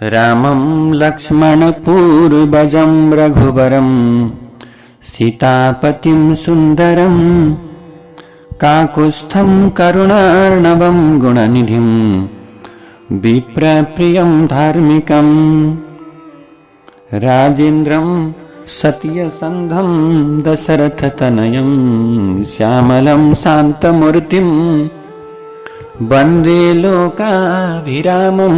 रामं लक्ष्मणपूर्वजं रघुवरं सीतापतिं सुन्दरं काकुत्स्थं करुणार्णवं गुणनिधिं विप्रप्रियं धार्मिकं राजेन्द्रं सत्यसन्धं दशरथतनयं श्यामलं शान्तमूर्तिं वन्दे लोकाभिरामं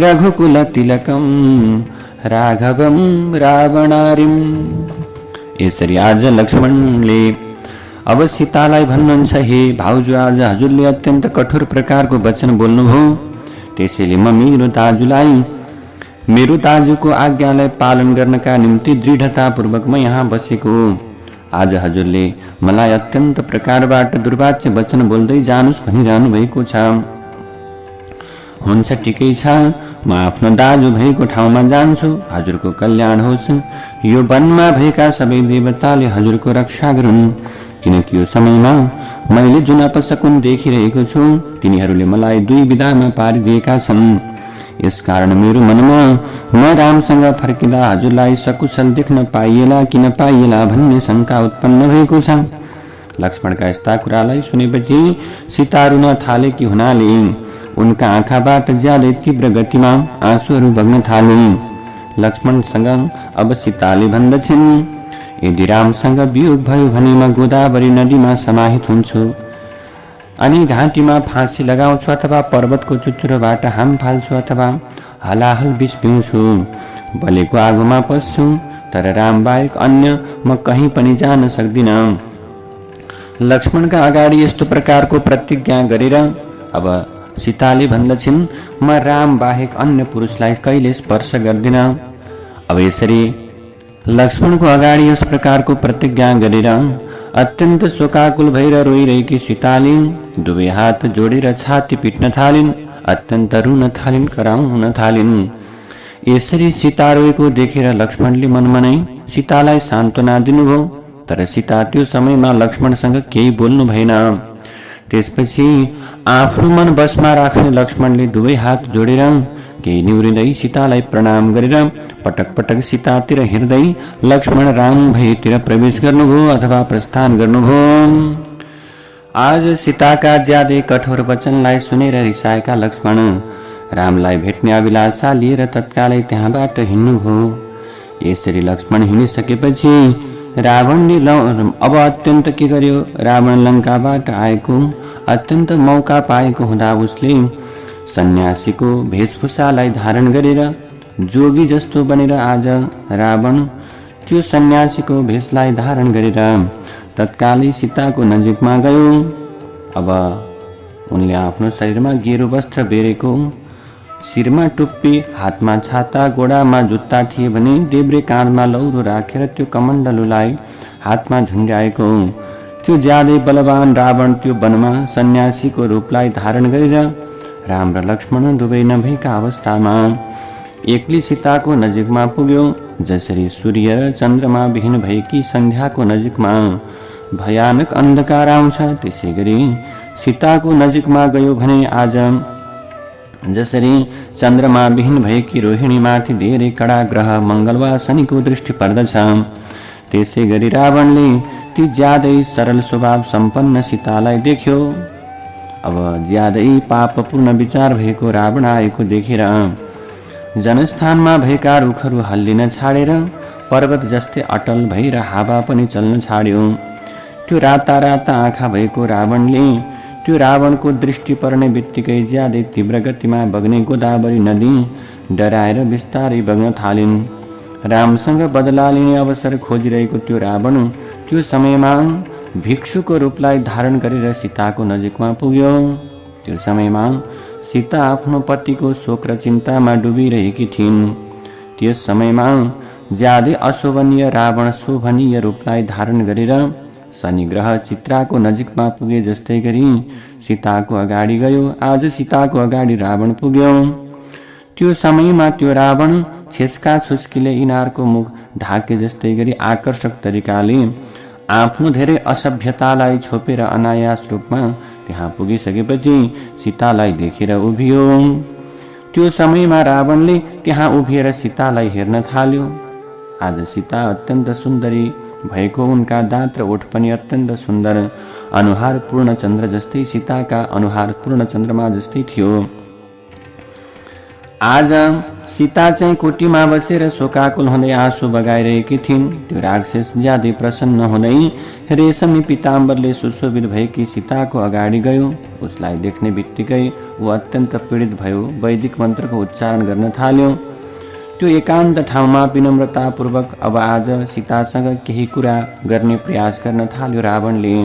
रघुकुलतिलकं राघवं रावणारिम। यसरी आज लक्ष्मणले अब सीतालाई भन्नुहुन्छ, हे भाउजू, आज हजुरले अत्यन्त कठोर प्रकारको वचन बोल्नुभयो, त्यसैले म मेरो दाजुको आज्ञालाई पालन गर्नका निम्ति दृढतापूर्वक म यहाँ बसेको। आज हजुरले मलाई अत्यन्त प्रकारबाट दुर्वाच्य वचन बोल्दै जानुस् भनिरहनु भएको छ। हुन्छ, ठिकै छ, म आफ्नो दाजु भएको ठाउँमा जान्छु, हजुरको कल्याण होस्। यो वनमा भएका सबै देवताले हजुरको रक्षा गरून्, किनकि यो समयमा मैले जुन अपशकुन देखिरहेको छु तिनीहरूले मलाई दुई विधामा पारिदिएका छन्। यसकारण मेरो मनमा म रामसँग फर्किँदा हजुरलाई सकुशल देख्न पाइएला कि नपाइएला भन्ने शङ्का उत्पन्न भएको छ। लक्ष्मणका यस्ता कुरालाई सुनेपछि सीता रुन थालेकी हुनाले उनका आँखाबाट ज्यादै तीव्र गतिमा आँसुहरू बग्न थाले। लक्ष्मणसँग अब सीताले भन्दछिन्, यदि रामसँग वियोग भयो भने म गोदावरी नदीमा समाहित हुन्छु अनि घाँटीमा फाँसी लगाउँछु अथवा पर्वतको चुचुरोबाट हाम फाल्छु अथवा हलाहल विष पिउँछु, बलेको आगोमा पस्छु, तर राम बाहेक अन्य म कहीँ पनि जान सक्दिन। लक्ष्मणका अगाडि यस्तो प्रकारको प्रतिज्ञा गरेर अब सीताले भन्दछिन्, म राम बाहेक अन्य पुरुषलाई कहिले स्पर्श गर्दिन। अब यसरी लक्ष्मणको अगाडि यस प्रकारको प्रतिज्ञा गरेर अत्यन्त शोकाकुल भएर रोइरहेकी सीताले दुवै हात जोडेर छाती पिट्न थालिन्, अत्यन्त रुन थालिन्, कराउन थालिन्। यसरी सीता रोएको देखेर लक्ष्मणले मनमा नै सीतालाई सान्त्वना दिनुभयो, तर सीता त्यो समयमा लक्ष्मणसँग केही बोल्नु भएन। त्यसपछि आफ्नो मन बसमा राख्ने लक्ष्मणले दुवै हात जोडेर केही निहुरिँदै सीतालाई प्रणाम गरेर पटक पटक सीतातिर हेर्दै लक्ष्मण राम भएतिर प्रवेश गर्नुभयो अथवा प्रस्थान गर्नुभयो। आज सीताका ज्यादै कठोर वचनलाई सुनेर रिसाएका लक्ष्मण रामलाई भेट्ने अभिलाषा लिएर तत्कालै त्यहाँबाट हिँड्नुभयो। यसरी लक्ष्मण हिँडिसकेपछि रावणले अब अत्यन्त के गर्यो, रावण लङ्काबाट आएको अत्यन्त मौका पाएको हुँदा उसले सन्यासीको वेशभूषालाई धारण गरेर जोगी जस्तो बनेर आज रावण त्यो सन्यासीको भेषलाई धारण गरेर तत्कालै सीताको नजिकमा गयो। अब उनले आफ्नो शरीरमा गेरो वस्त्र बेरेको, शिरमा टुप्पी, हातमा छाता, गोडामा जुत्ता थिए भने देब्रे काँधमा लौरो राखेर त्यो कमण्डलुलाई हातमा झुन्ड्याएको त्यो ज्यादै बलवान रावण त्यो वनमा सन्यासीको रूपलाई धारण गरेर राम र लक्ष्मण दुवै नभएका अवस्थामा एक्लै सीताको नजिकमा पुग्यो। जसरी सूर्य र चन्द्रमा विहीन भएकी सन्ध्याको नजिकमा भयानक अन्धकार आउँछ, त्यसै गरी सीताको नजिकमा गयो भने आज जसरी चन्द्रमा विहीन भएकी रोहिणीमाथि धेरै कडा ग्रह मंगल वा शनिको दृष्टि पर्दछ, त्यसै गरी रावणले ती ज्यादै सरल स्वभाव सम्पन्न सीतालाई देख्यो। अब ज्यादै पापपूर्ण विचार भएको रावण आएको देखेर जनस्थानमा भएका रुखहरू हल्लिन छाडेर पर्वत जस्तै अटल भएर हावा पनि चल्न छाड्यो। त्यो राता राता आँखा भएको रावणले त्यो रावणको दृष्टि पर्ने बित्तिकै ज्यादै तीव्र गतिमा बग्ने गोदावरी नदी डराएर बिस्तारै बग्न थालिन्। रामसँग बदला लिने अवसर खोजिरहेको त्यो रावण त्यो समयमा भिक्षुको रूपलाई धारण गरेर सीताको नजिकमा पुग्यो। त्यो समयमा सीता आफ्नो पतिको शोक र चिन्तामा डुबिरहेकी थिइन्। त्यस समयमा ज्यादै अशोभनीय रावण शोभनीय रूपलाई धारण गरेर शनि ग्रह चित्राको नजिकमा पुगे जस्तै गरी सीताको अगाडि गयो। आज सीताको अगाडि रावण पुग्यो। त्यो समयमा त्यो रावण छेस्का छुस्कीले इनारको मुख ढाके जस्तै गरी आकर्षक तरिकाले आफ्नो धेरै असभ्यतालाई छोपेर अनायास रूपमा त्यहाँ पुगिसकेपछि सीतालाई देखेर उभियो। त्यो समयमा रावणले त्यहाँ उभिएर सीतालाई हेर्न थाल्यो। आज सीता अत्यन्त सुन्दरी भएको, उनका दाँत र ओठ पनि अत्यन्त सुन्दर, अनुहार पूर्ण चन्द्र जस्तै, सीताका अनुहार पूर्ण चन्द्रमा जस्तै थियो। आज सीता चाहिँ कोटीमा बसेर शोकाकुल हुँदै आँसु बगाइरहेकी थिइन्। त्यो राक्षस ज्यादै प्रसन्न हुँदै रेशमी पिताम्बरले सुशोभित भएकी सीताको अगाडि गयो। उसलाई देख्ने बित्तिकै ऊ अत्यन्त पीडित भयो। वैदिक मन्त्रको उच्चारण गर्न थाल्यो। त्यो एकान्त ठाउँमा विनम्रतापूर्वक अब आज सीतासँग केही कुरा गर्ने प्रयास गर्न थाल्यो रावणले।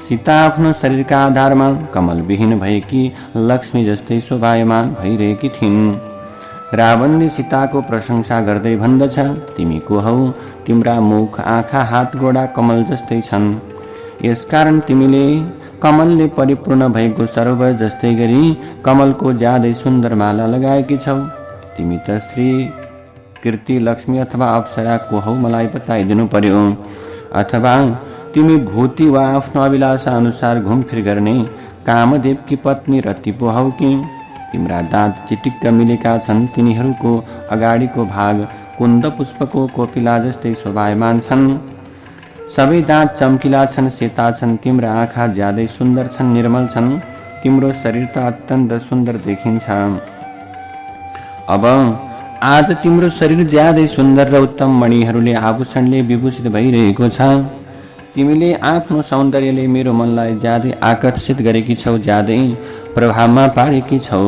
सीता आफ्नो शरीरका आधारमा कमलविहीन भएकी लक्ष्मी जस्तै शोभायमान भइरहेकी थिइन्। रावणले सीताको प्रशंसा गर्दै भन्दछ, तिमी को हौ? तिम्रा मुख, आँखा, हात गोडा कमल जस्तै छन्। यसकारण तिमीले कमलले परिपूर्ण भएको सरोवर जस्तै गरी कमलको ज्यादै सुन्दर माला लगाएकी छौ। तिमी त श्री कीर्ति, लक्ष्मी अथवा अप्सरा को हौ मलाई बताइदिनु पर्यो। अथवा तिमी भूति वा आफ्नो अभिलाषा अनुसार घुमफिर गर्ने कामदेवकी पत्नी रति पो हौ कि? तिम्रा दाँत चिटिक्क मिलेका छन्। तिनीहरूको अगाडिको भाग कुन्द पुष्पको कोपिला जस्तै शोभायमान छन्। सबै दाँत चम्किला छन्, सेता छन्। तिम्रा आँखा ज्यादै सुन्दर छन्, निर्मल छन्। तिम्रो शरीर त अत्यन्त सुन्दर देखिन्छ। अब आज तिम्रो शरीर ज्यादै सुन्दर र उत्तम मणिहरूले आभूषणले विभूषित भइरहेको छ। तिमीले आफ्नो सौन्दर्यले मेरो मनलाई ज्यादै आकर्षित गरेकी छौ, ज्यादै प्रभावमा पारेकी छौ।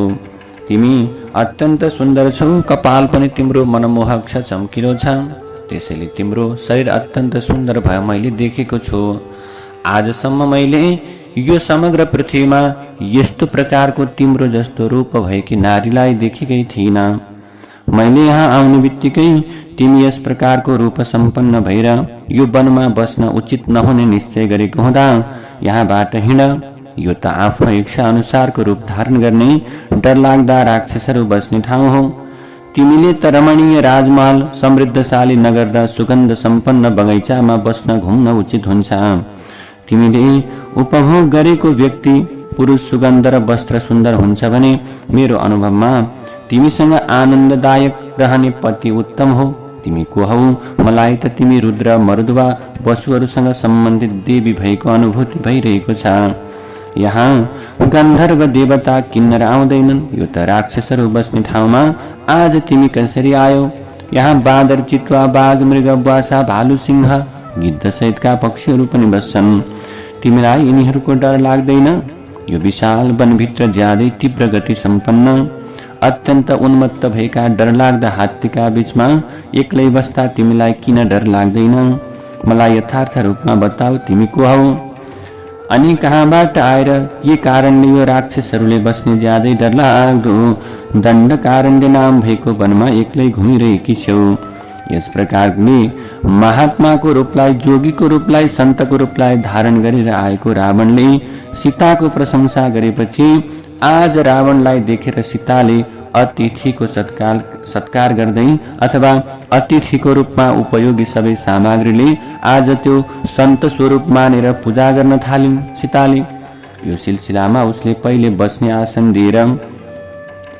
तिमी अत्यन्त सुन्दर छौ। कपाल पनि तिम्रो मनमोहक छ, चम्किलो छ। त्यसैले तिम्रो शरीर अत्यन्त सुन्दर भयो मैले देखेको छु। आजसम्म मैले यो समग्र पृथ्वीमा यस्तो प्रकारको तिम्रो जस्तो रूप भएकी नारीलाई देखेकै थिइनँ। मैले यहाँ आउने बित्तिकै तिमी यस प्रकारको रूप सम्पन्न भएर यो वनमा बस्न उचित नहुने निश्चय गरेको हुँदा यहाँबाट हिँड। यो त आफ्नो इच्छा अनुसारको रूप धारण गर्ने डरलाग्दा राक्षसहरू बस्ने ठाउँ हो। तिमीले त रमणीय राजमहल, समृद्धशाली नगर र सुगन्ध सम्पन्न बगैँचामा बस्न घुम्न उचित हुन्छ। तिमीले उपभोग गरेको व्यक्ति, पुरुष सुगन्ध र वस्त्र सुन्दर हुन्छ भने मेरो अनुभवमा तिमीसँग आनन्ददायक रहने पति उत्तम हो। तिमी को हौ? मलाई त तिमी रुद्र, मरुद्वा, वसुहरूसँग सम्बन्धित देवी भएको अनुभूति भइरहेको छ। यहाँ गन्धर्व, देवता, किन्नर आउँदैनन्। यो त राक्षसहरू बस्ने ठाउँमा आज तिमी कसरी आयो? यहाँ बाँदर, चितुवा, बाघ, मृग, बुवासा, भालु, सिंह, गिद्ध सहितका पक्षीहरू पनि बस्छन्। तिमीलाई यिनीहरूको डर लाग्दैन? यो विशाल वनभित्र ज्यादै तीव्र गति सम्पन्न, अत्यन्त उन्मत्त भएका डरलाग्दा हात्तीका बीचमा एक्लै बस्दा तिमीलाई किन डर लाग्दैन? मलाई यथार्थ रूपमा बताऊ, तिमी को हौ? अनि कहाँबाट आएर के कारणले यो राक्षसहरूले बस्ने ज्यादै डरलाग्दो दण्डकारण्य नाम भएको वनमा एक्लै घुमिरहेकी छौ? यस प्रकारले महात्माको रूपलाई, जोगीको रूपलाई, सन्तको रूपलाई धारण गरेर आएको रावणले सीताको प्रशंसा गरेपछि आज रावणलाई देखेर सीताले अतिथिको सत्कार गर्दै अथवा अतिथिको रूपमा उपयोगी सबै सामग्रीले आज त्यो सन्त स्वरूप मानेर पूजा गर्न थालिन् सीताले। यो सिलसिलामा उसले पहिले बस्ने आसन दिएर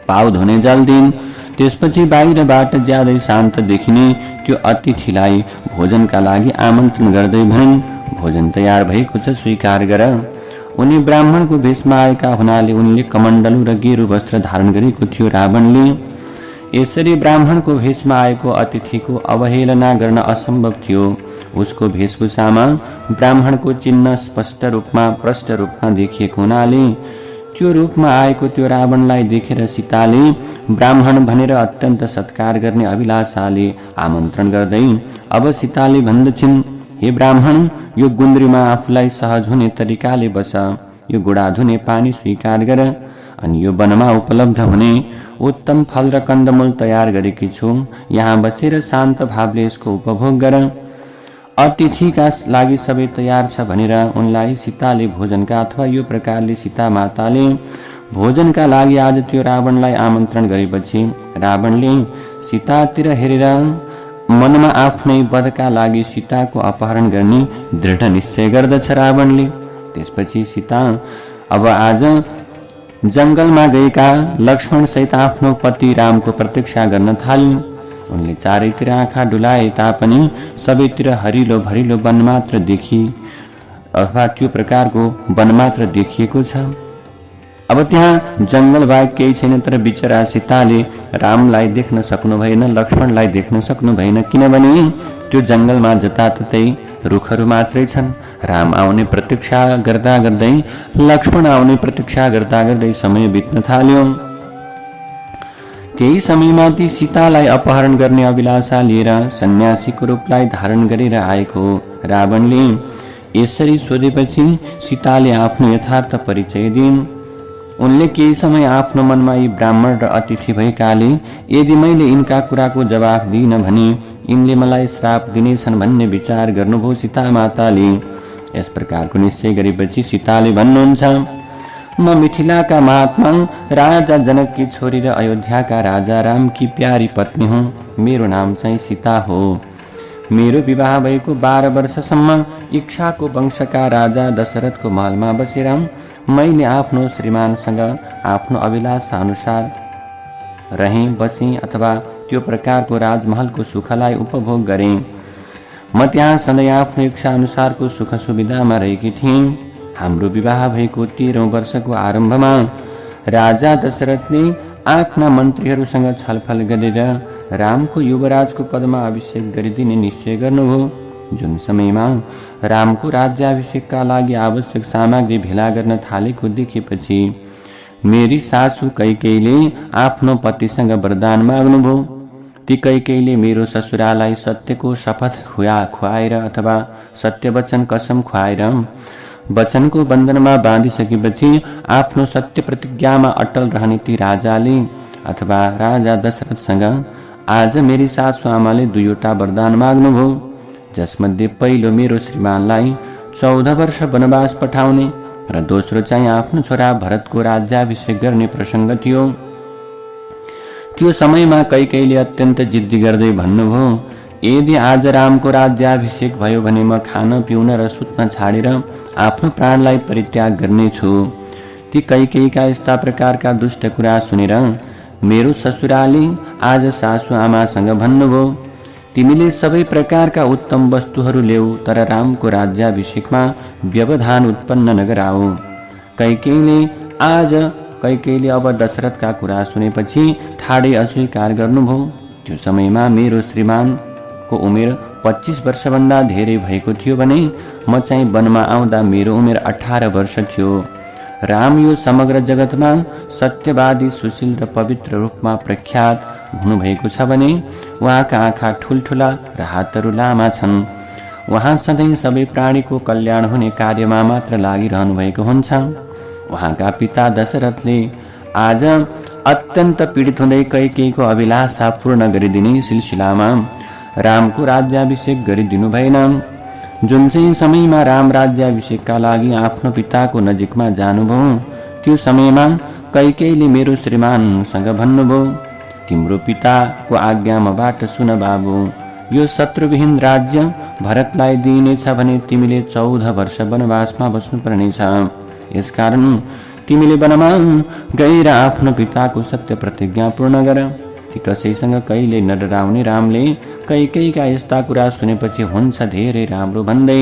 पाउ धुने जल दिइन्। त्यसपछि बाहिरबाट ज्यादै शान्त देखिने त्यो अतिथिलाई भोजनका लागि आमन्त्रण गर्दै भनिन्, भोजन तयार भएको छ, स्वीकार गर। उनी ब्राह्मणको भेषमा आएका हुनाले उनले कमण्डलु र गेरु वस्त्र धारण गरेको थियो। रावणले यसरी ब्राह्मणको भेषमा आएको अतिथिको अवहेलना गर्न असम्भव थियो। उसको वेशभूषामा ब्राह्मणको चिन्ह स्पष्ट रूपमा, प्रष्ट रूपमा देखिएको हुनाले त्यो रूपमा आएको त्यो रावणलाई देखेर सीताले ब्राह्मण भनेर अत्यन्त सत्कार गर्ने अभिलाषाले आमन्त्रण गर्दै अब सीताले भन्दछिन्, हे ब्राह्मण, यो गुन्द्रीमा आफूलाई सहज हुने तरिकाले बस। यो गोडा धुने पानी स्वीकार गर। अनि यो वनमा उपलब्ध हुने उत्तम फल र कन्दमूल तयार गरेकी छु। यहाँ बसेर शान्त भावले यसको उपभोग गर। अतिथिका लागि सबै तयार छ भनेर उनलाई सीताले भोजनका अथवा यो प्रकारले सीता माताले भोजनका लागि आज त्यो रावणलाई आमन्त्रण गरेपछि रावणले सीतातिर हेरेर मनमा आफ्नै वधका लागि सीताको अपहरण गर्ने दृढ निश्चय गर्दछ रावणले। त्यसपछि सीता अब आज जङ्गलमा गएका लक्ष्मण सहित आफ्नो पति रामको प्रतीक्षा गर्न थालिन्। उनले चारैतिर आँखा डुलाए तापनि सबैतिर हरिलो भरिलो वन मात्र देखी अथवा त्यो प्रकारको वन मात्र देखिएको छ। अब त्यहाँ जङ्गल बाहेक केही छैन। तर बिचरा सीताले रामलाई देख्न सक्नु भएन, लक्ष्मणलाई देख्न सक्नु भएन, किनभने त्यो जङ्गलमा जताततै रुखहरू मात्रै छन्। राम आउने प्रतीक्षा गर्दा गर्दै, लक्ष्मण आउने प्रतीक्षा गर्दा गर्दै समय बित्न थाल्यो। केही समयमा ती सीतालाई अपहरण गर्ने अभिलाषा लिएर सन्यासीको रूपलाई धारण गरेर आएको रावणले यसरी सोधेपछि सीताले आफ्नो यथार्थ परिचय दिइन्। उनले केही समय आफ्नो मनमा यी ब्राह्मण र अतिथि भएकाले यदि मैले यिनका कुराको जवाफ दिइन भने यिनले मलाई श्राप दिनेछन् भन्ने विचार गर्नुभयो सीता माताले। यस प्रकारको निश्चय गरेपछि सीताले भन्नुहुन्छ, म मिथिलाका महात्मा राजा जनककी छोरी र अयोध्याका राजा रामकी प्यारी पत्नी हुँ। मेरो नाम चाहिँ सीता हो। मेरो विवाह भएको 12 वर्षसम्म इच्छाको वंशका राजा दशरथको महलमा बसेर मैले आफ्नो श्रीमानसँग आफ्नो अभिलाषा अनुसार रहेँ, बसेँ अथवा त्यो प्रकारको राजमहलको सुखलाई उपभोग गरेँ। म त्यहाँ सधैँ आफ्नो इच्छा अनुसारको सुख सुविधामा रहेकी थिएँ। हाम्रो विवाह भएको 13औं वर्षको आरम्भमा राजा दशरथले आफ्ना मन्त्रीहरूसँग छलफल गरेर रामको युवराजको पदमा अभिषेक गरिदिने निश्चय गर्नुभयो। जुन समयमा रामको राज्याभिषेकका लागि आवश्यक सामग्री भेला गर्न थालेको देखेपछि मेरी सासू कैकेयीले आफ्नो पतिसँग वरदान माग्नुभयो। ती कैकेयीले मेरो ससुरालाई सत्यको शपथ खुवाएर अथवा सत्य वचन कसम खुवाएर वचनको बन्धनमा बाँधिसकेपछि आफ्नो सत्य प्रतिज्ञामा अटल रहने ती राजाले अथवा राजा दशरथसँग आज मेरी सासू आमाले 2वटा वरदान माग्नुभयो, जसमध्ये पहिलो मेरो श्रीमानलाई 14 वर्ष वनवास पठाउने र दोस्रो चाहिँ आफ्नो छोरा भरतको राज्याभिषेक गर्ने प्रसङ्ग थियो। त्यो समयमा कैकेयीले अत्यन्त जिद्दी गर्दै भन्नुभयो, यदि आज रामको राज्याभिषेक भयो भने म खान पिउन र सुत्न छाडेर आफ्नो प्राणलाई परित्याग गर्नेछु। ती कैकेयीका यस्ता प्रकारका दुष्ट कुरा सुनेर मेरो ससुराले आज सासू आमासँग भन्नुभयो, तिमीले सबै प्रकारका उत्तम वस्तुहरू ल्याऊ तर रामको राज्याभिषेकमा व्यवधान उत्पन्न नगराऊ। कैकेयीले अब दशरथका कुरा सुनेपछि ठाडै अस्वीकार गर्नुभयो। त्यो समयमा मेरो श्रीमानको उमेर 25 वर्षभन्दा धेरै भएको थियो भने म चाहिँ वनमा आउँदा मेरो उमेर 18 वर्ष थियो। राम यो समग्र जगतमा सत्यवादी, सुशील र पवित्र रूपमा प्रख्यात हुनुभएको छ भने उहाँका आँखा ठुल्ठुला र हातहरू लामा छन्। उहाँ सधैँ सबै प्राणीको कल्याण हुने कार्यमा मात्र लागिरहनु भएको हुन्छ। उहाँका पिता दशरथले आज अत्यन्त पीडित हुँदै कैकेयीको अभिलाषा पूर्ण गरिदिने सिलसिलामा रामको राज्याभिषेक गरिदिनु भएन। जुन चाहिँ समयमा राम राज्याभिषेकका लागि आफ्नो पिताको नजिकमा जानुभयो त्यो समयमा कैकेयीले मेरो श्रीमानसँग भन्नुभयो, तिम्रो पिताको आज्ञा मबाट सुन बाबु, यो शत्रुविहीन राज्य भरतलाई दिइनेछ भने तिमीले 14 वर्ष वनवासमा बस्नुपर्नेछ। यसकारण तिमीले वनमा गएर आफ्नो पिताको सत्य प्रतिज्ञा पूर्ण गर। ती कसैसँग कहिले नडराउने रामले कैकेयीका यस्ता कुरा सुनेपछि हुन्छ धेरै राम्रो भन्दै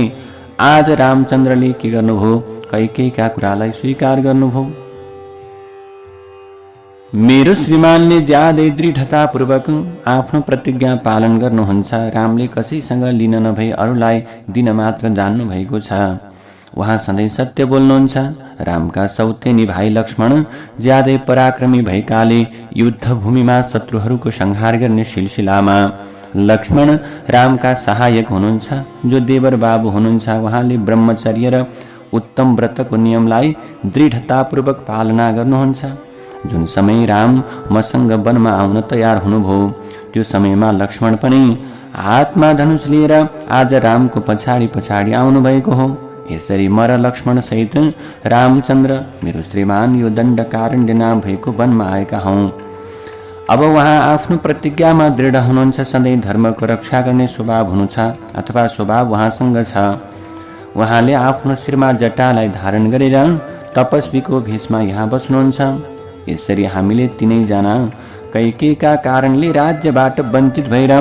आज रामचन्द्रले के गर्नुभयो, कैकेयीका कुरालाई स्वीकार गर्नुभयो। मेरो श्रीमानले ज्यादै दृढतापूर्वक आफ्नो प्रतिज्ञा पालन गर्नुहुन्छ। रामले कसैसँग लिन नभई अरूलाई दिन मात्र जान्नु भएको छ। उहाँ सधैँ सत्य बोल्नुहुन्छ। रामका सौतेनी भाइ लक्ष्मण ज्यादै पराक्रमी भएकाले युद्धभूमिमा शत्रुहरूको संहार गर्ने सिलसिलामा लक्ष्मण रामका सहायक हुनुहुन्छ। जो देवर बाबु हुनुहुन्छ उहाँले ब्रह्मचर्य र उत्तम व्रतको नियमलाई दृढतापूर्वक पालना गर्नुहुन्छ। जुन समय राम मसँग वनमा आउन तयार हुनुभयो त्यो समयमा लक्ष्मण पनि हातमा धनुष लिएर आज रामको पछाडि पछाडि आउनु भएको हो। यसरी म र लक्ष्मण सहित रामचन्द्र मेरो श्रीमान यो दण्डकारण्य नाम भएको वनमा आएका हौं। अब उहाँ आफ्नो प्रतिज्ञामा दृढ हुनुहुन्छ। सधैँ धर्मको रक्षा गर्ने स्वभाव हुनु छ अथवा स्वभाव उहाँसँग छ। उहाँले आफ्नो शिरमा जटालाई धारण गरेर तपस्वीको भेषमा यहाँ बस्नुहुन्छ। यसरी हामीले तिनैजना कैकेयीका कारणले राज्यबाट वञ्चित भएर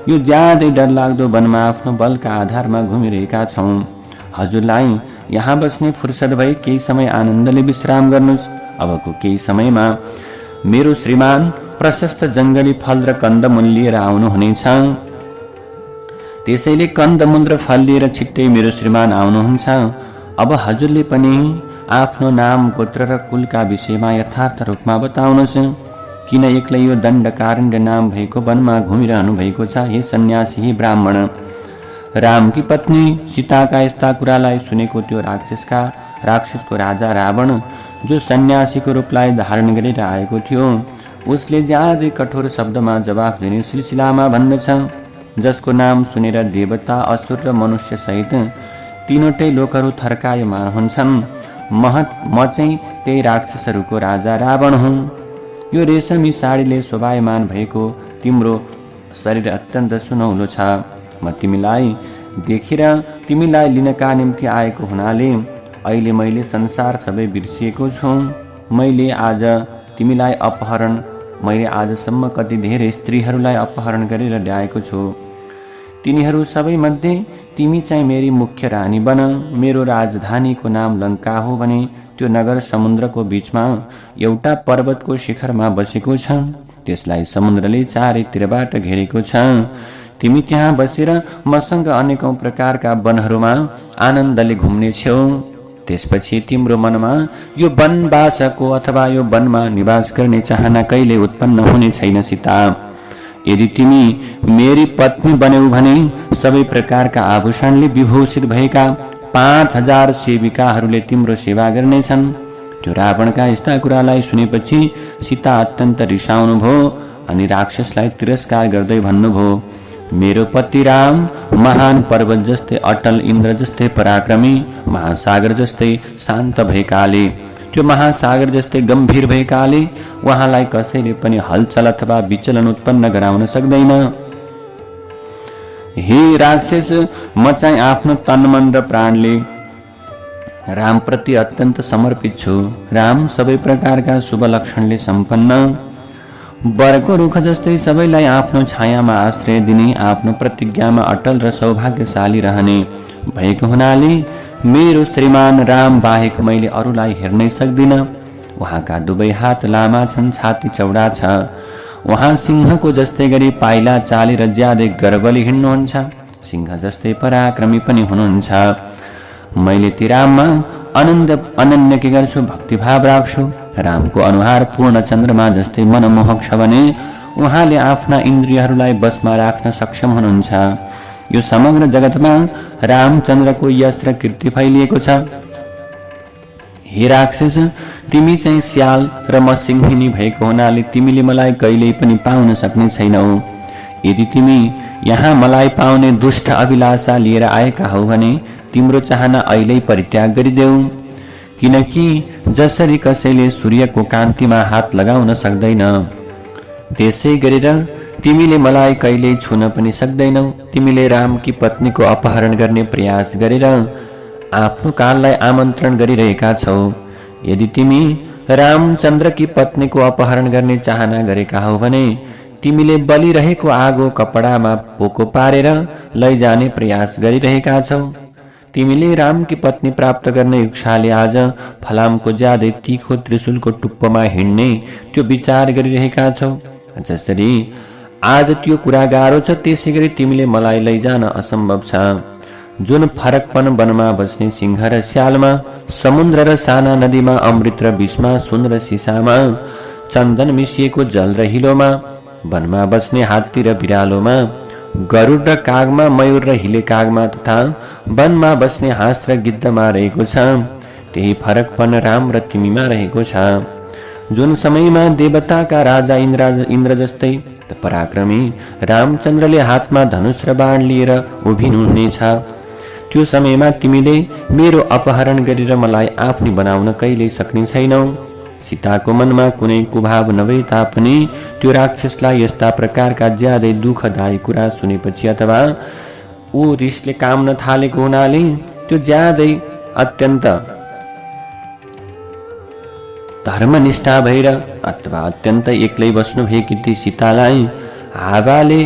यो ज्यादै डरलाग्दो वनमा आफ्नो बलका आधारमा घुमिरहेका छौँ। हजुरलाई यहाँ बस्ने फुर्सद भए केही समय आनन्दले विश्राम गर्नुहोस्। अबको केही समयमा मेरो श्रीमान प्रशस्त जङ्गली फल र कन्दमूल लिएर आउनुहुनेछ। त्यसैले कन्दमूल र फल लिएर छिट्टै मेरो श्रीमान आउनुहुन्छ। अब हजुरले पनि आफ्नो नाम, गोत्र र कुलका विषयमा यथार्थ रूपमा बताउनुहोस्। किन एक्लै यो दण्डकारण्य नाम भएको वनमा घुमिरहनु भएको छ? हे सन्यासी, हे ब्राह्मण। रामकी पत्नी सीताका यस्ता कुरालाई सुनेको त्यो राक्षसको राजा रावण, जो सन्यासीको रूपलाई धारण गरेर आएको थियो, उसले ज्यादै कठोर शब्दमा जवाफ दिने सिलसिलामा भन्दछ, जसको नाम सुनेर देवता, असुर र मनुष्य सहित तीनवटै लोकहरू थर्कायमान हुन्छन्। म चाहिँ त्यही राक्षसहरूको राजा रावण हुँ। यो रेशमी साडीले शोभायमान भएको तिम्रो शरीर अत्यन्त सुनौलो छ। म तिमीलाई देखेर तिमीलाई लिनका निम्ति आएको हुनाले अहिले मैले संसार सबै बिर्सिएको छु। मैले आजसम्म कति धेरै स्त्रीहरूलाई अपहरण गरेर ल्याएको छु। तिनीहरू सबै मध्ये तिमी चाहिँ मेरी मुख्य रानी बन। मेरो राजधानीको नाम लङ्का हो भने त्यो नगर समुद्रको बीचमा एउटा पर्वतको शिखरमा बसेको छ। त्यसलाई समुद्रले चारैतिरबाट घेरेको छ। तिमी त्यहाँ बसेर मसँग अनेकौं प्रकारका वनहरूमा आनन्दले घुम्नेछौ। त्यसपछि तिम्रो मनमा यो वनवासको अथवा यो वनमा निवास गर्ने चाहना कहिले उत्पन्न हुने छैन सीता। यदि तिमी मेरी पत्नी बन्यौ भने सबै प्रकारका आभूषणले विभूषित भएका 5000 सेविकाहरूले तिम्रो सेवा गर्नेछन्। त्यो रावणका यस्ता कुरालाई सुनेपछि सीता अत्यन्त रिसाउनु भयो अनि राक्षसलाई तिरस्कार गर्दै भन्नुभयो, मेरो पति राम महान पर्वत जस्तै अटल, इन्द्र जस्तै पराक्रमी, महासागर जस्तै शान्त भएकाले, त्यो महासागर जस्तै गम्भीर भएकाले उहाँलाई कसैले पनि हलचल अथवा विचलन उत्पन्न गराउन सक्दैन। हे राक्षस, म चाहिँ आफ्नो तन, मन र प्राणले रामप्रति अत्यन्त समर्पित छु। राम सबै प्रकारका शुभ लक्षणले सम्पन्न, वरको रुख जस्तै सबैलाई आफ्नो छायामा आश्रय दिने, आफ्नो प्रतिज्ञामा अटल र सौभाग्यशाली रहने भएको हुनाले मेरो श्रीमान राम बाहेक मैले अरूलाई हेर्नै सक्दिनँ। उहाँका दुवै हात लामा छन्, छाती चौडा छ। उहाँ सिंहको जस्तै गरी पाइला चालेर ज्यादै गर्वले हिँड्नुहुन्छ। सिंह जस्तै पराक्रमी पनि हुनुहुन्छ। मैले ती राममा अनन्य के गर्छु, भक्तिभाव राख्छु। रामको अनुहार पूर्ण चन्द्रमा जस्तै मनमोहक छ भने उहाँले आफ्ना इन्द्रियहरूलाई बसमा राख्न सक्षम हुनुहुन्छ। यो समग्र जगतमा रामचन्द्रको यश र कीर्ति फैलिएको छ। हे राक्षस, तिमी चाहिँ स्याल र म सिंहिनी भएको हुनाले तिमीले मलाई कहिल्यै पनि पाउन सक्ने छैनौ। यदि तिमी यहाँ मलाई पाउने दुष्ट अभिलाषा लिएर आएका हौ भने तिम्रो चाहना अहिल्यै परित्याग गरिदेऊ। किनकि जसरी कसैले सूर्यको कान्तिमा हात लगाउन सक्दैन, त्यसै गरेर तिमीले मलाई कहिल्यै छुन पनि सक्दैनौ। तिमीले रामकी पत्नीको अपहरण गर्ने प्रयास गरेर आफ्नो काललाई आमन्त्रण गरिरहेका छौ। यदि तिमी रामचन्द्रकी पत्नीको अपहरण गर्ने चाहना गरेका हौ भने तिमीले बलिरहेको आगो कपडामा पोको पारेर लैजाने प्रयास गरिरहेका छौ। तिमीले रामकी पत्नी प्राप्त गर्ने इच्छाले आज फलामको ज्यादै तीखो त्रिशूलको टुप्पोमा हिँड्ने त्यो विचार गरिरहेका छौ। जसरी आज त्यो कुरा गाह्रो छ, त्यसै गरी तिमीले मलाई लैजान असम्भव छ। जुन फरकपन वनमा बस्ने सिंह र स्यालमा, समुद्र र साना नदीमा, अमृत र विषमा, सुन र सिसामा, चन्दन मिसिएको जल र हिलोमा, वनमा बस्ने हात्ती र बिरालोमा, गरुड र कागमा, मयूर र हिले कागमा तथा वनमा बस्ने हाँस र गिद्धमा रहेको छ, त्यही फरकपन राम र तिमीमा रहेको छ। जुन समयमा देवताका राजा इन्द्र जस्तै पराक्रमी रामचन्द्रले हातमा धनुष र बाण लिएर उभिनुहुनेछ, त्यो समयमा तिमीले मेरो अपहरण गरेर मलाई आफ्नी बनाउन कहिल्यै सक्ने छैनौ। सीताको मनमा कुनै कुभाव नभए तापनि त्यो राक्षसलाई यस्ता प्रकारका ज्यादै दुःखदायी कुरा सुनेपछि अथवा ऊ रिसले काम्न थालेको हुनाले त्यो ज्यादै अत्यन्त धर्मनिष्ठा भएर अथवा अत्यन्त एक्लै बस्नुभएकी ती सीतालाई हावाले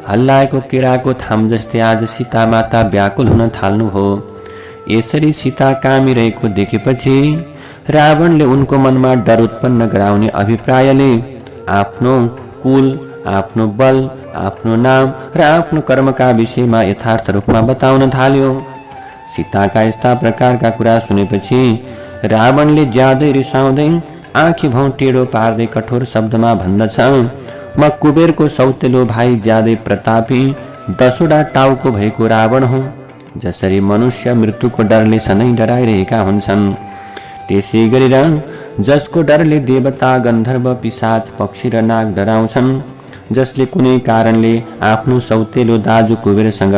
हल्लाएको केराको थाम जस्तै आज सीता माता व्याकुल हुन थाल्नुभयो। यसरी सीता कामिरहेको देखेपछि रावणले उनको मनमा डर उत्पन्न गराउने अभिप्रायले आफ्नो कुल, आफ्नो बल, आफ्नो नाम र आफ्नो कर्मका विषयमा यथार्थ रूपमा बताउन थाल्यो। सीताका यस्ता प्रकारका कुरा सुनेपछि रावणले ज्यादै रिसाउँदै आँखी भौँ टेढो पार्दै कठोर शब्दमा भन्दछ, म कुबेरको सौतेलो भाइ ज्यादै प्रतापी 10वटा टाउको भएको रावण हुँ। जसरी मनुष्य मृत्युको डरले सधैँ डराइरहेका हुन्छन्, त्यसै गरेर जसको डरले देवता, गन्धर्व, पिशाच, पक्षी र नाग डराउँछन्, जसले कुनै कारणले आफ्नो सौतेलो दाजु कुबेरसँग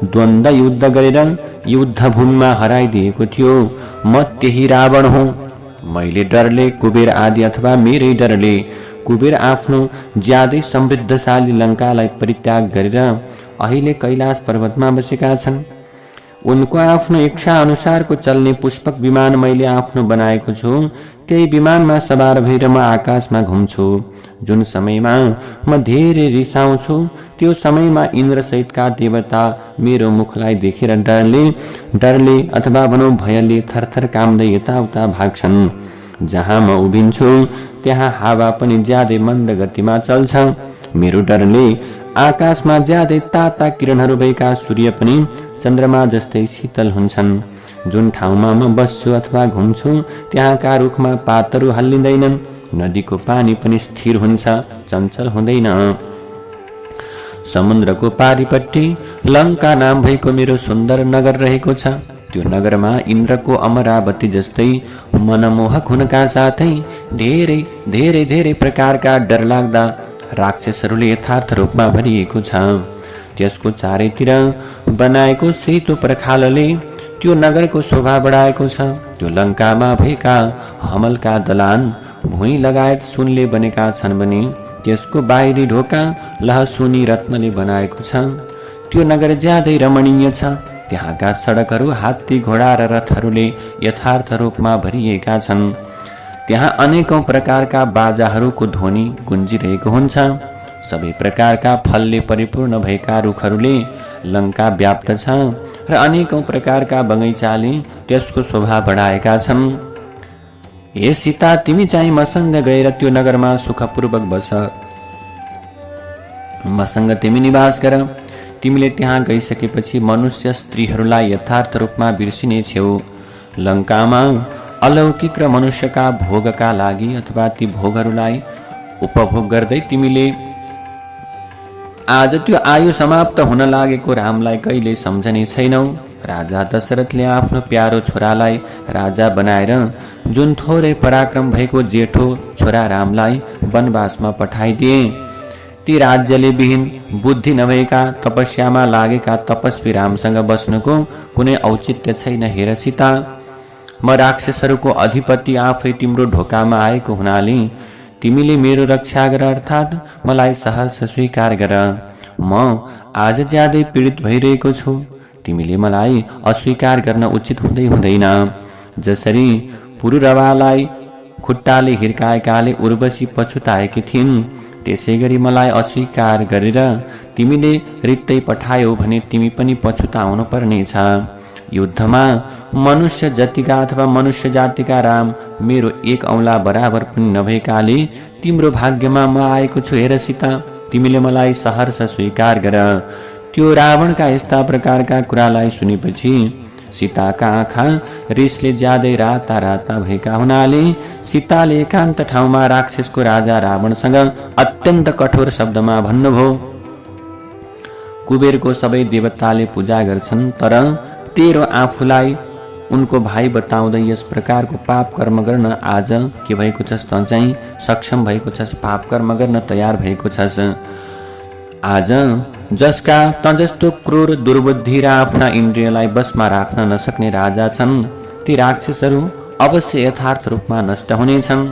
द्वन्द्व युद्ध गरेर युद्धभूमिमा हराइदिएको थियो, म त्यही रावण हुँ। मैले डरले कुबेर आदि अथवा मेरै डरले कुबेर आफ्नो ज्यादै समृद्धशाली लङ्कालाई परित्याग गरेर अहिले कैलाश पर्वतमा बसेका छन्। उनको आफ्नो इच्छा अनुसारको चल्ने पुष्पक विमान मैले आफ्नो बनाएको छु। त्यही विमानमा सवार भएर म आकाशमा घुम्छु। जुन समयमा म धेरै रिसाउँछु त्यो समयमा इन्द्र सहितका देवता मेरो मुखलाई देखेर डरले अथवा भनौँ भयले थरथर काम्दै यताउता भाग्छन्। जहाँ म उभिन्छु त्यहाँ हावा पनि ज्यादै मन्द गतिमा चल्छ। मेरो डरले आकाशमा ज्यादै ताता किरणहरू भएका सूर्य पनि चन्द्रमा जस्तै शीतल हुन्छन्। जुन ठाउँमा म बस्छु अथवा घुम्छु त्यहाँका रुखमा पातहरू हल्लिँदैनन्। नदीको पानी पनि स्थिर हुन्छ, चञ्चल हुँदैन। समुद्रको पारिपट्टि लङ्का नाम भएको मेरो सुन्दर नगर रहेको छ। त्यो नगरमा इन्द्रको अमरावती जस्तै मनमोहक हुनका साथै धेरै धेरै धेरै प्रकारका डरलाग्दा राक्षसहरूले यथार्थ रूपमा भरिएको छ। त्यसको चारैतिर बनाएको सेतो पर्खालले त्यो नगरको शोभा बढाएको छ। त्यो लङ्कामा भएका हमलका दलान भुइँ लगायत सुनले बनेका छन् भने त्यसको बाहिरी ढोका लहसुनी रत्नले बनाएको छ। त्यो नगर ज्यादै रमणीय छ। त्यहाँका सडकहरू हात्ती, घोडा र रथहरूले यथार्थ रूपमा भरिएका छन्। त्यहाँ अनेकौं प्रकारका बाजाहरूको ध्वनि गुन्जिरहेको हुन्छ। सबै प्रकारका फलले परिपूर्ण भएका रुखहरूले लङ्का व्याप्त छ र अनेकौं प्रकारका बगैँचाले त्यसको शोभा बढाएका छन्। हे सीता, तिमी चाहिँ मसँग गएर त्यो नगरमा सुखपूर्वक बस। मसँग तिमी निवास गर। तिमीले त्यहाँ गइसकेपछि मनुष्य स्त्रीहरूलाई यथार्थ रूपमा बिर्सिने छेउ। लङ्कामा अलौकिक र मनुष्यका भोगका लागि अथवा ती भोगहरूलाई उपभोग गर्दै तिमीले आज त्यो आयु समाप्त हुन लागेको रामलाई कहिले सम्झने छैनौ। राजा दशरथले आफ्नो प्यारो छोरालाई राजा बनाएर जुन थोरै पराक्रम भएको जेठो छोरा रामलाई वनवासमा पठाइदिए, ती राज्यले विहीन बुद्धि नभएका तपस्यामा लागेका तपस्वी रामसँग बस्नुको कुनै औचित्य छैन। हेर सीता, म राक्षसहरूको अधिपति आफै तिम्रो ढोकामा आएको हुनाले तिमीले मेरो रक्षा गर, अर्थात् मलाई सहर्ष स्वीकार गर। म आज ज्यादै पीडित भइरहेको छु। तिमीले मलाई अस्वीकार गर्न उचित हुँदैन। जसरी पुरुरवालाई खुट्टाले हिर्काएकाले उर्वशी पछुताएकी थिइन्, त्यसै गरी मलाई अस्वीकार गरेर तिमीले रित्तै पठायौ भने तिमी पनि पछुताउनु पर्नेछ। युद्धमा मनुष्य जातिका अथवा मनुष्य जातिका राम मेरो एक औँला बराबर पनि नभएकाले तिम्रो भाग्यमा म आएको छु। हेर सीता, तिमीले मलाई सहर्ष स्वीकार गर। त्यो रावणका यस्ता प्रकारका कुरालाई सुनेपछि सीताका आँखा रिसले ज्यादै राता राता भएका हुनाले सीताले एकान्त ठाउँमा राक्षसको राजा रावणसँग अत्यन्त कठोर शब्दमा भन्नुभयो, कुबेरको सबै देवताले पूजा गर्छन्, तर तेरो आफूलाई उनको भाइ बताउँदै यस प्रकारको पाप कर्म गर्न आज के भएको छस्? त चाहिँ सक्षम भएको छस्, पाप कर्म गर्न तयार भएको छस्। आज जसका त जस्तो क्रूर, दुर्बुद्धि र आफ्ना इन्द्रियलाई बसमा राख्न नसक्ने राजा छन्, ती राक्षसहरू अवश्य यथार्थ रूपमा नष्ट हुनेछन्।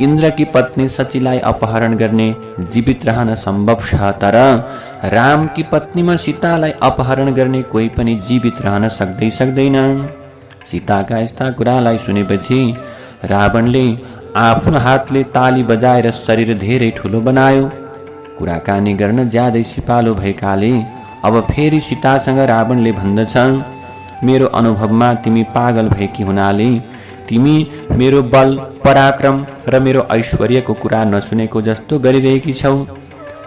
इन्द्रकी पत्नी सचीलाई अपहरण गर्ने जीवित रहन सम्भव छ, तर रामकी पत्नीमा सीतालाई अपहरण गर्ने कोही पनि जीवित रहन सक्दैन। सीताका यस्ता कुरालाई सुनेपछि रावणले आफ्नो हातले ताली बजाएर शरीर धेरै ठुलो बनायो। कुराकानी गर्न ज्यादै सिपालु भएकाले अब फेरि सीतासँग रावणले भन्दछ, मेरो अनुभवमा तिमी पागल भएकी हुनाले तिमी मेरो बल पराक्रम र मेरो ऐश्वर्यको कुरा नसुनेको जस्तो गरिरहेकी छौ।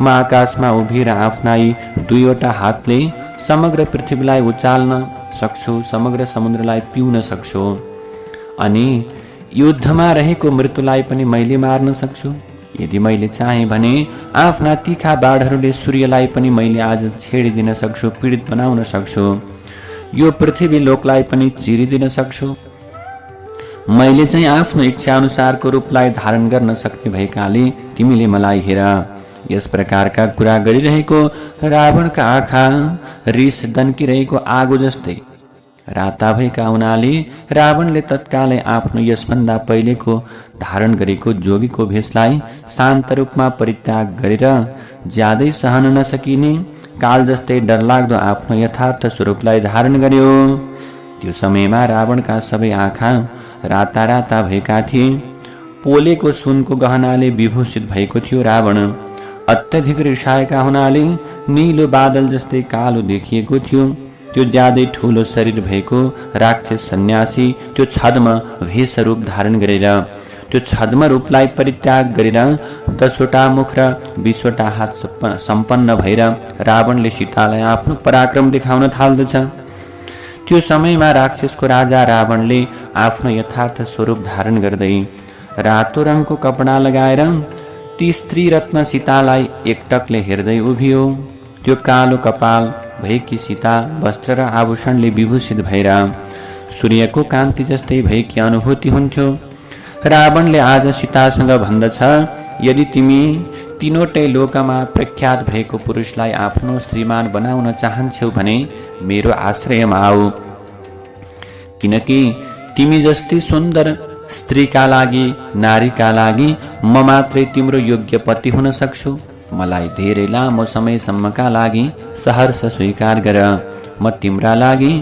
म आकाशमा उभिएर आफ्ना यी दुईवटा हातले समग्र पृथ्वीलाई उचाल्न सक्छु, समग्र समुद्रलाई पिउन सक्छु अनि युद्धमा रहेको मृत्युलाई पनि मैले मार्न सक्छु। यदि मैले चाहे भने आफ्ना तीखा बाढहरूले सूर्यलाई पनि मैले आज छेडिदिन सक्छु, पीडित बनाउन सक्छु। यो पृथ्वी लोकलाई पनि चिरिदिन सक्छु। मैले चाहिँ आफ्नो इच्छा अनुसारको रूपलाई धारण गर्न सक्ने भएकाले तिमीले मलाई हेर। यस प्रकारका कुरा गरिरहेको रावणका आँखा रिस दन्किरहेको आगो जस्तै राता भएका हुनाले रावणले तत्कालै आफ्नो यसभन्दा पहिलेको धारण गरेको जोगीको भेषलाई शान्त रूपमा परित्याग गरेर ज्यादै सहन नसकिने काल जस्तै डरलाग्दो आफ्नो यथार्थ स्वरूपलाई धारण गर्यो। त्यो समयमा रावणका सबै आँखा राता राता भएका थिए। पोलेको सुनको गहनाले विभूषित भएको थियो रावण। अत्यधिक रिसाएका हुनाले नीलो बादल जस्तै कालो देखिएको थियो। त्यो ज्यादै ठुलो शरीर भएको राक्षस सन्यासी त्यो छद्म भेष रूप धारण गरेर त्यो छद्म रूपलाई परित्याग गरेर 10वटा मुख र 20वटा हात सम्पन्न भएर रावणले सीतालाई आफ्नो पराक्रम देखाउन थाल्दछ। त्यो समयमा राक्षसको राजा रावणले आफ्नो यथार्थ स्वरूप धारण गर्दै रातो रङको कपडा लगाएर ती स्त्री रत्न सीतालाई एकटकले हेर्दै उभियो। त्यो कालो कपाल भएकी सीता वस्त्र र आभूषणले विभूषित भएर सूर्यको कान्ति जस्तै भएकी अनुभूति हुन्थ्यो। रावणले आज सीतासँग भन्दछ, यदि तिमी तीनवटै लोकमा प्रख्यात भएको पुरुषलाई आफ्नो श्रीमान बनाउन चाहन्छौ भने मेरो आश्रयमा आऊ, किनकि तिमी जस्तै सुन्दर स्त्रीका लागि नारीका लागि म मात्रै तिम्रो योग्य पति हुन सक्छु। मलाई धेरै लामो समयसम्मका लागि सहर्ष स्वीकार गर। म तिम्रा लागि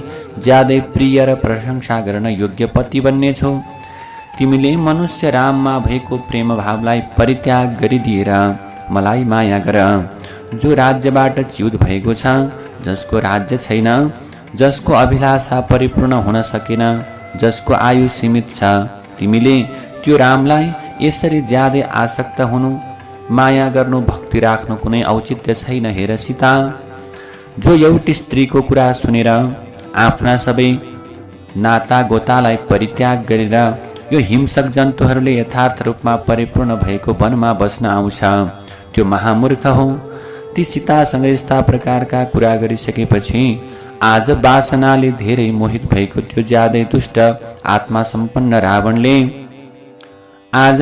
ज्यादै प्रिय र प्रशंसा गर्न योग्य पति बन्नेछौ। तिमीले मनुष्य राममा भएको प्रेम भावलाई परित्याग गरिदिएर मलाई माया गर। जो राज्यबाट च्युत भएको छ, जसको राज्य छैन, जसको अभिलाषा परिपूर्ण हुन सकेन, जसको आयु सीमित छ, तिमीले त्यो रामलाई यसरी ज्यादै आसक्त हुनु, माया गर्नु, भक्ति राख्नु कुनै औचित्य छैन। हेर सीता, जो एउटी स्त्रीको कुरा सुनेर आफ्ना सबै नाता गोतालाई परित्याग गरेर यो हिंसक जन्तुहरूले यथार्थ रूपमा परिपूर्ण भएको वनमा बस्न आउँछ, त्यो महामूर्ख हो। ती सीतासँग यस्ता प्रकारका कुरा गरिसकेपछि आज वासनाले धेरै मोहित भएको त्यो ज्यादै दुष्ट आत्मा सम्पन्न रावणले आज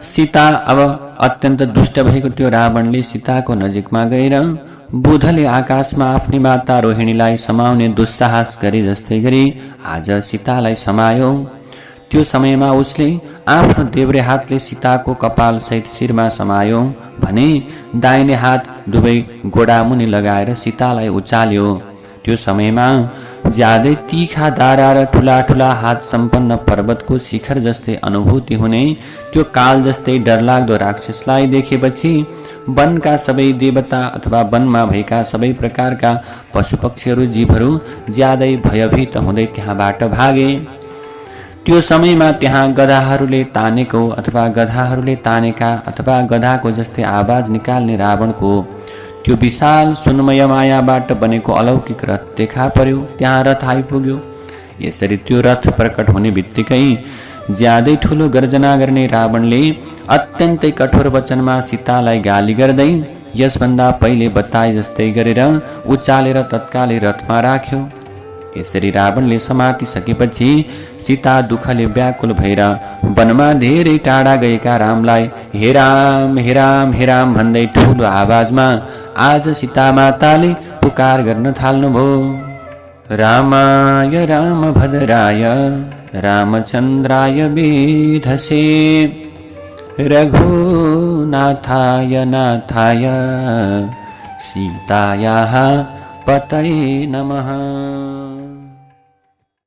सीता अब अत्यन्त दुष्ट भएको त्यो रावणले सीताको नजिकमा गएर बुधले आकाशमा आफ्नी माता रोहिणीलाई समाउने दुस्साहस गरे जस्तै गरी आज सीतालाई समायो। त्यो समयमा उसले आफ्नो देब्रे हातले सीताको कपाल सहित शिरमा समायो भने दाहिने हात दुवै गोडामुनि लगाएर सीतालाई उचाल्यो। त्यो समयमा ज्यादै तीखा दारा र ठुला ठुला हात सम्पन्न पर्वतको शिखर जस्तै अनुभूति हुने त्यो काल जस्तै डरलाग्दो राक्षसलाई देखेपछि वनका सबै देवता अथवा वनमा भएका सबै प्रकारका पशुपक्षीहरू जीवहरू ज्यादै भयभीत हुँदै त्यहाँबाट भागे। त्यो समयमा त्यहाँ गधाहरूले तानेको अथवा गधाहरूले तानेका अथवा गधाको जस्तै आवाज निकाल्ने रावणको त्यो विशाल सुनमय मायाबाट बनेको अलौकिक रथ देखा पर्यो। त्यहाँ रथ आइपुग्यो। यसरी त्यो रथ प्रकट हुने बित्तिकै ज्यादै ठुलो गर्जना गर्ने रावणले अत्यन्तै कठोर वचनमा सीतालाई गाली गर्दै यसभन्दा पहिले बताए जस्तै गरेर उचालेर तत्कालै रथमा राख्यो। यसरी रावणले समातिसकेपछि सीता दुःखले व्याकुल भएर वनमा धेरै टाढा गएका रामलाई हे राम हे राम हे राम भन्दै ठुलो आवाजमा आज सीता माताले पुकार गर्न थाल्नुभयो। रामाय रामभद्राय रामचन्द्राय वेधसे रघुनाथाय नाथाय सीतायाः पतये नमः।